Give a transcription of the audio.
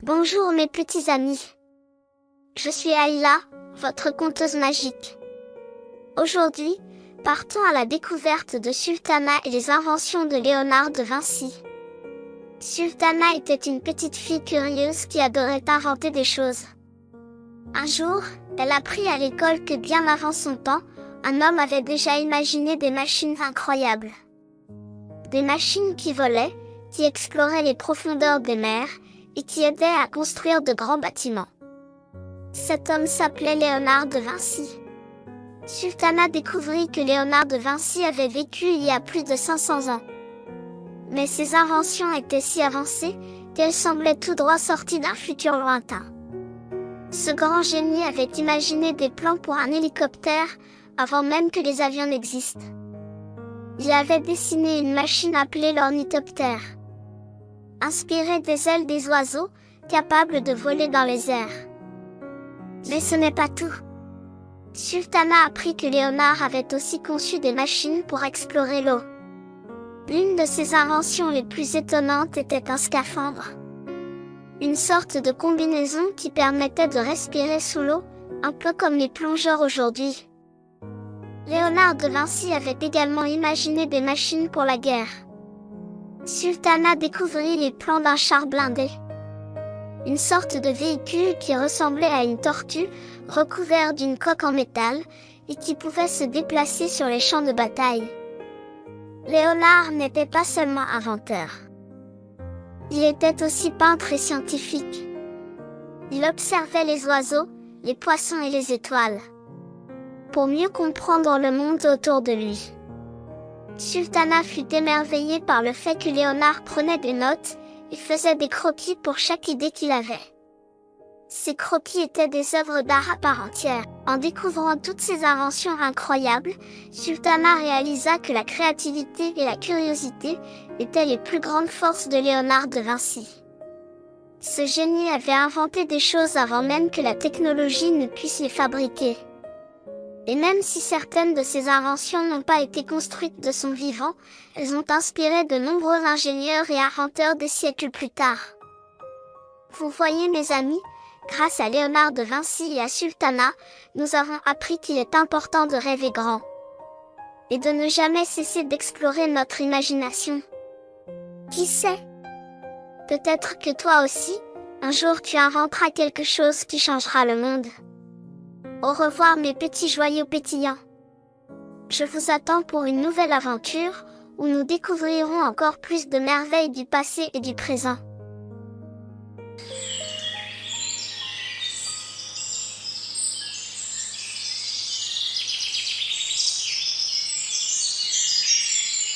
Bonjour mes petits amis. Je suis Ayla, votre conteuse magique. Aujourd'hui, partons à la découverte de Sultana et les inventions de Léonard de Vinci. Sultana était une petite fille curieuse qui adorait inventer des choses. Un jour, elle apprit à l'école que bien avant son temps, un homme avait déjà imaginé des machines incroyables. Des machines qui volaient, qui exploraient les profondeurs des mers, et qui aidait à construire de grands bâtiments. Cet homme s'appelait Léonard de Vinci. Sultana découvrit que Léonard de Vinci avait vécu il y a plus de 500 ans. Mais ses inventions étaient si avancées qu'elles semblaient tout droit sorties d'un futur lointain. Ce grand génie avait imaginé des plans pour un hélicoptère avant même que les avions n'existent. Il avait dessiné une machine appelée l'ornithoptère, inspirée des ailes des oiseaux, capable de voler dans les airs. Mais ce n'est pas tout. Sultana apprit que Léonard avait aussi conçu des machines pour explorer l'eau. L'une de ses inventions les plus étonnantes était un scaphandre. Une sorte de combinaison qui permettait de respirer sous l'eau, un peu comme les plongeurs aujourd'hui. Léonard de Vinci avait également imaginé des machines pour la guerre. Sultana découvrit les plans d'un char blindé. Une sorte de véhicule qui ressemblait à une tortue, recouvert d'une coque en métal, et qui pouvait se déplacer sur les champs de bataille. Léonard n'était pas seulement inventeur. Il était aussi peintre et scientifique. Il observait les oiseaux, les poissons et les étoiles, pour mieux comprendre le monde autour de lui. Sultana fut émerveillée par le fait que Léonard prenait des notes et faisait des croquis pour chaque idée qu'il avait. Ces croquis étaient des œuvres d'art à part entière. En découvrant toutes ces inventions incroyables, Sultana réalisa que la créativité et la curiosité étaient les plus grandes forces de Léonard de Vinci. Ce génie avait inventé des choses avant même que la technologie ne puisse les fabriquer. Et même si certaines de ces inventions n'ont pas été construites de son vivant, elles ont inspiré de nombreux ingénieurs et inventeurs des siècles plus tard. Vous voyez mes amis, grâce à Léonard de Vinci et à Sultana, nous avons appris qu'il est important de rêver grand. Et de ne jamais cesser d'explorer notre imagination. Qui sait? Peut-être que toi aussi, un jour tu inventeras quelque chose qui changera le monde. Au revoir mes petits joyaux pétillants. Je vous attends pour une nouvelle aventure, où nous découvrirons encore plus de merveilles du passé et du présent.